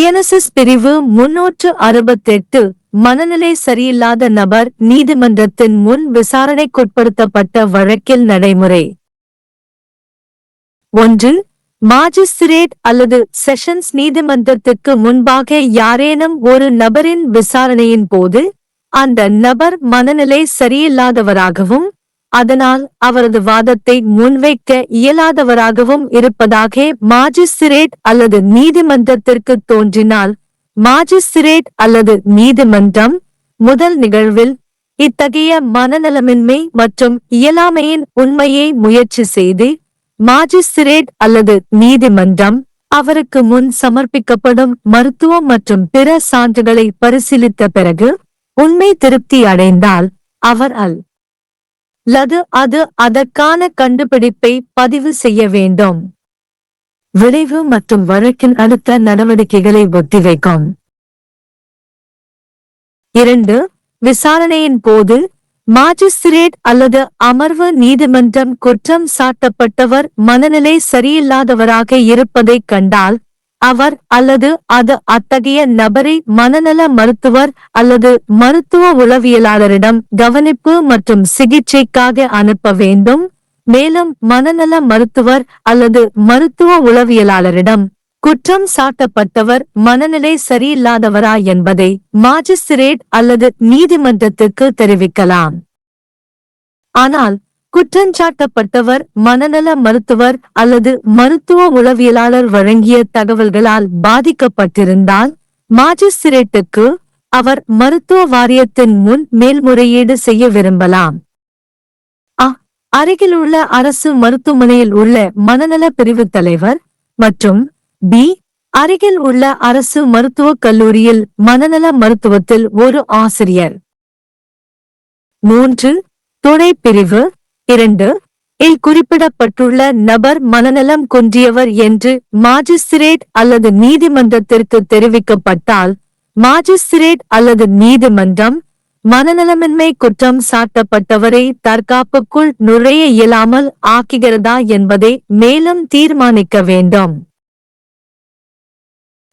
BNSS பிரிவு 368 மனநிலை சரியில்லாத நபர் நீதிமன்றத்தின் முன் விசாரணைக்குட்படுத்தப்பட்ட வழக்கில் நடைமுறை. 1. மாஜிஸ்திரேட் அல்லது செஷன்ஸ் நீதிமன்றத்திற்கு முன்பாக யாரேனும் ஒரு நபரின் விசாரணையின் போது அந்த நபர் மனநிலை சரியில்லாதவராகவும் அதனால் அவரது வாதத்தை முன்வைக்க இயலாதவராகவும் இருப்பதாக மாஜிஸ்திரேட் அல்லது நீதிமன்றத்திற்கு தோன்றினால் மாஜிஸ்திரேட் அல்லது நீதிமன்றம் முதல் நிகழ்வில் இத்தகைய மனநலமின்மை மற்றும் இயலாமையின் உண்மையை முயற்சி செய்து மாஜிஸ்திரேட் அல்லது நீதிமன்றம் அவருக்கு முன் சமர்ப்பிக்கப்படும் மருத்துவம் மற்றும் பிற சான்றுகளை பரிசீலித்த பிறகு உண்மை திருப்தி அடைந்தால் அவர் அல்லது அது அதற்கான கண்டுபிடிப்பை பதிவு செய்ய வேண்டும். விளைவு மற்றும் வழக்கின் அடுத்த நடவடிக்கைகளை ஒத்திவைக்கும். 2. விசாரணையின் போது மாஜிஸ்திரேட் அல்லது அமர்வு நீதிமன்றம் குற்றம் சாட்டப்பட்டவர் மனநிலை சரியில்லாதவராக இருப்பதைக் கண்டால் அவர் அல்லது அது அத்தகைய நபரை மனநல மருத்துவர் அல்லது மருத்துவ உளவியலாளரிடம் கவனிப்பு மற்றும் சிகிச்சைக்காக அனுப்ப வேண்டும். மேலும் மனநல மருத்துவர் அல்லது மருத்துவ உளவியலாளரிடம் குற்றம் சாட்டப்பட்டவர் மனநிலை சரியில்லாதவரா என்பதை மாஜிஸ்திரேட் அல்லது நீதிமன்றத்திற்கு தெரிவிக்கலாம். ஆனால் குற்றஞ்சாட்டப்பட்டவர் மனநல மருத்துவர் அல்லது மருத்துவ உளவியலாளர் வழங்கிய தகவல்களால் பாதிக்கப்பட்டிருந்தால் மாஜிஸ்திரேட்டுக்கு அவர் மருத்துவ வாரியத்தின் முன் மேல்முறையீடு செய்ய விரும்பலாம். அருகிலுள்ள அரசு மருத்துவமனையில் உள்ள மனநல பிரிவு தலைவர் மற்றும் அருகில் உள்ள அரசு மருத்துவக் கல்லூரியில் மனநல மருத்துவத்தில் ஒரு ஆசிரியர். 3. துணை பிரிவு 2 இல் குறிப்பிடப்பட்டுள்ள நபர் மனநலம் குன்றியவர் என்று மாஜிஸ்திரேட் அல்லது நீதிமன்றத்திற்கு தெரிவிக்கப்பட்டால் மாஜிஸ்திரேட் அல்லது நீதிமன்றம் மனநலமின்மை குற்றம் சாட்டப்பட்டவரை தற்காப்புக்குள் நுழைய இயலாமல் ஆக்குகிறதா என்பதை மேலும் தீர்மானிக்க வேண்டும்.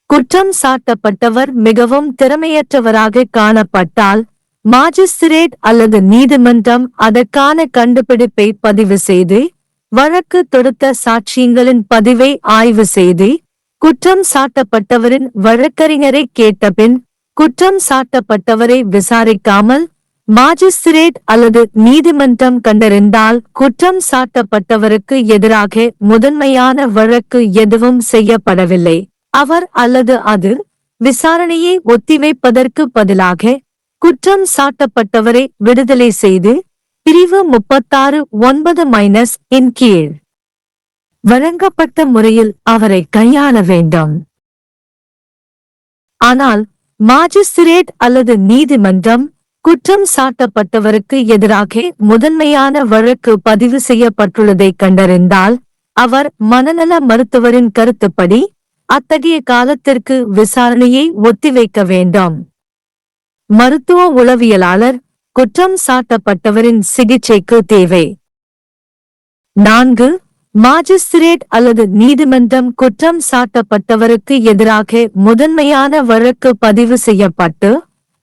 குற்றம் சாட்டப்பட்டவர் மிகவும் திறமையற்றவராக காணப்பட்டால் மாஜிஸ்திரேட் அல்லது நீதிமன்றம் அதற்கான கண்டுபிடிப்பை பதிவு செய்து வழக்கு தொடுத்த சாட்சியங்களின் பதிவை ஆய்வு செய்து குற்றம் சாட்டப்பட்டவரின் வழக்கறிஞரை கேட்டபின் குற்றம் சாட்டப்பட்டவரை விசாரிக்காமல் மாஜிஸ்திரேட் அல்லது நீதிமன்றம் கண்டறிந்தால் குற்றம் சாட்டப்பட்டவருக்கு எதிராக முதன்மையான வழக்கு எதுவும் செய்யப்படவில்லை, அவர் அல்லது அது விசாரணையை ஒத்திவைப்பதற்கு பதிலாக குற்றம் சாட்டப்பட்டவரை விடுதலை செய்து பிரிவு 36(9) இன் கீழ் வழங்கப்பட்ட முறையில் அவரை கையாள வேண்டும். ஆனால் மாஜிஸ்திரேட் அல்லது நீதிமன்றம் குற்றம் சாட்டப்பட்டவருக்கு எதிராக முதன்மையான வழக்கு பதிவு செய்யப்பட்டுள்ளதை கண்டறிந்தால் அவர் மனநல மருத்துவரின் கருத்துப்படி அத்தகைய காலத்திற்கு விசாரணையை ஒத்திவைக்க வேண்டும். மருத்துவ உளவியலாளர் குற்றம் சாட்டப்பட்டவரின் சிகிச்சைக்கு தேவை. 4. மாஜிஸ்திரேட் அல்லது நீதிமன்றம் குற்றம் சாட்டப்பட்டவருக்கு எதிராக முதன்மையான வழக்கு பதிவு செய்யப்பட்டு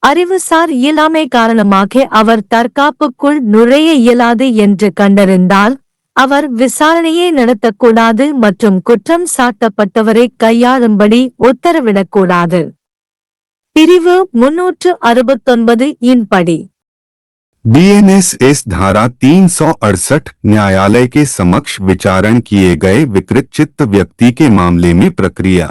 அறிவுசார் இயலாமை காரணமாக அவர் தற்காப்புக்குள் நுழைய இயலாது என்று கண்டறிந்தால் அவர் விசாரணையை நடத்தக்கூடாது மற்றும் குற்றம் சாட்டப்பட்டவரை கையாளும்படி உத்தரவிடக்கூடாது. பிரிவு 369 இன் படி बीएनएसएस धारा 368 न्यायालय के समक्ष विचारण किए गए विकृत चित्त व्यक्ति के मामले में प्रक्रिया।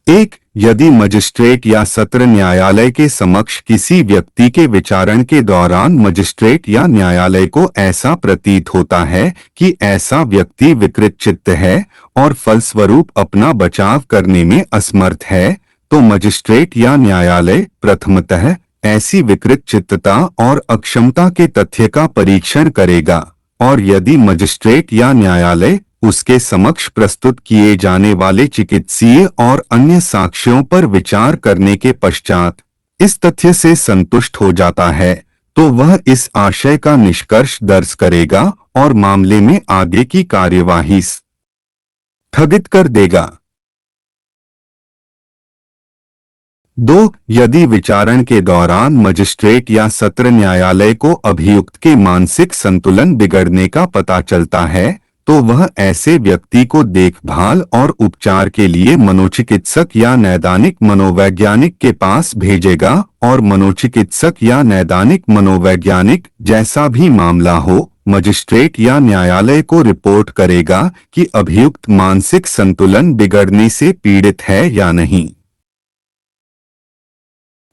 1. यदि मजिस्ट्रेट या सत्र न्यायालय के समक्ष किसी व्यक्ति के विचारण के दौरान मजिस्ट्रेट या न्यायालय को ऐसा प्रतीत होता है कि ऐसा व्यक्ति विकृत चित्त है और फलस्वरूप अपना बचाव करने में असमर्थ है, तो मजिस्ट्रेट या न्यायालय प्रथमतः ऐसी विकृत चित्तता और अक्षमता के तथ्य का परीक्षण करेगा और यदि मजिस्ट्रेट या न्यायालय उसके समक्ष प्रस्तुत किए जाने वाले चिकित्सीय और अन्य साक्ष्यों पर विचार करने के पश्चात इस तथ्य से संतुष्ट हो जाता है तो वह इस आशय का निष्कर्ष दर्ज करेगा और मामले में आगे की कार्यवाही स्थगित कर देगा। 2. यदि विचारण के दौरान मजिस्ट्रेट या सत्र न्यायालय को अभियुक्त के मानसिक संतुलन बिगड़ने का पता चलता है तो वह ऐसे व्यक्ति को देखभाल और उपचार के लिए मनोचिकित्सक या नैदानिक मनोवैज्ञानिक के पास भेजेगा और मनोचिकित्सक या नैदानिक मनोवैज्ञानिक जैसा भी मामला हो मजिस्ट्रेट या न्यायालय को रिपोर्ट करेगा कि अभियुक्त मानसिक संतुलन बिगड़ने से पीड़ित है या नहीं,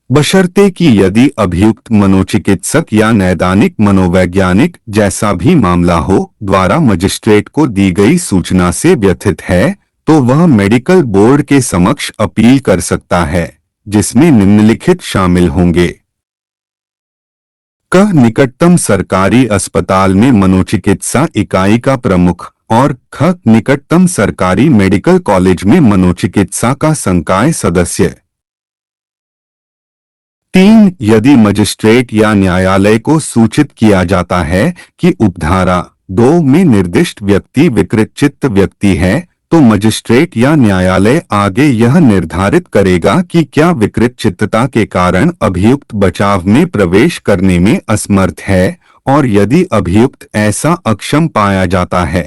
बशर्ते कि यदि अभियुक्त मनोचिकित्सक या नैदानिक मनोवैज्ञानिक जैसा भी मामला हो द्वारा मजिस्ट्रेट को दी गई सूचना से व्यथित है तो वह मेडिकल बोर्ड के समक्ष अपील कर सकता है, जिसमें निम्नलिखित शामिल होंगे। क. निकटतम सरकारी अस्पताल में मनोचिकित्सा इकाई का प्रमुख और ख. निकटतम सरकारी मेडिकल कॉलेज में मनोचिकित्सा का संकाय सदस्य। 3. यदि मजिस्ट्रेट या न्यायालय को सूचित किया जाता है कि उपधारा 2 में निर्दिष्ट व्यक्ति विकृत चित्त व्यक्ति है तो मजिस्ट्रेट या न्यायालय आगे यह निर्धारित करेगा कि क्या विकृत चित्तता के कारण अभियुक्त बचाव में प्रवेश करने में असमर्थ है और यदि अभियुक्त ऐसा अक्षम पाया जाता है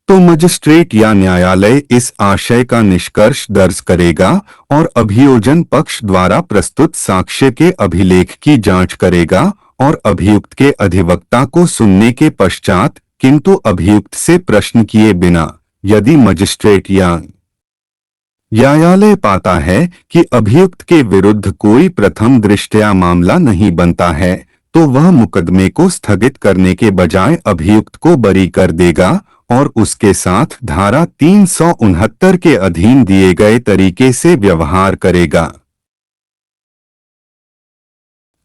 तो मजिस्ट्रेट या न्यायालय इस आशय का निष्कर्ष दर्ज करेगा और अभियोजन पक्ष द्वारा प्रस्तुत साक्ष्य के अभिलेख की जांच करेगा और अभियुक्त के अधिवक्ता को सुनने के पश्चात किंतु अभियुक्त से प्रश्न किए बिना यदि मजिस्ट्रेट या न्यायालय पाता है कि अभियुक्त के विरुद्ध कोई प्रथम दृष्टया मामला नहीं बनता है तो वह मुकदमे को स्थगित करने के बजाय अभियुक्त को बरी कर देगा और उसके साथ धारा 369 के अधीन दिए गए तरीके से व्यवहार करेगा,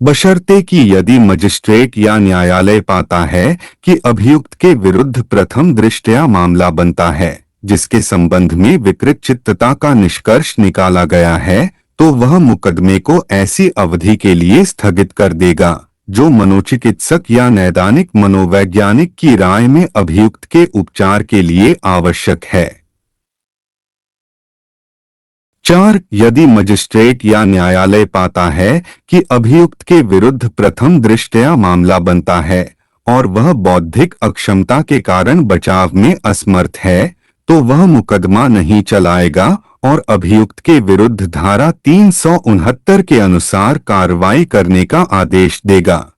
बशर्ते कि यदि मजिस्ट्रेट या न्यायालय पाता है कि अभियुक्त के विरुद्ध प्रथम दृष्टया मामला बनता है जिसके संबंध में विकृत चित्तता का निष्कर्ष निकाला गया है तो वह मुकदमे को ऐसी अवधि के लिए स्थगित कर देगा जो मनोचिकित्सक या नैदानिक मनोवैज्ञानिक की राय में अभियुक्त के उपचार के लिए आवश्यक है। 4. यदि मजिस्ट्रेट या न्यायालय पाता है कि अभियुक्त के विरुद्ध प्रथम दृष्टया मामला बनता है और वह बौद्धिक अक्षमता के कारण बचाव में असमर्थ है तो वह मुकदमा नहीं चलाएगा और अभियुक्त के विरुद्ध धारा 369 के अनुसार कार्रवाई करने का आदेश देगा।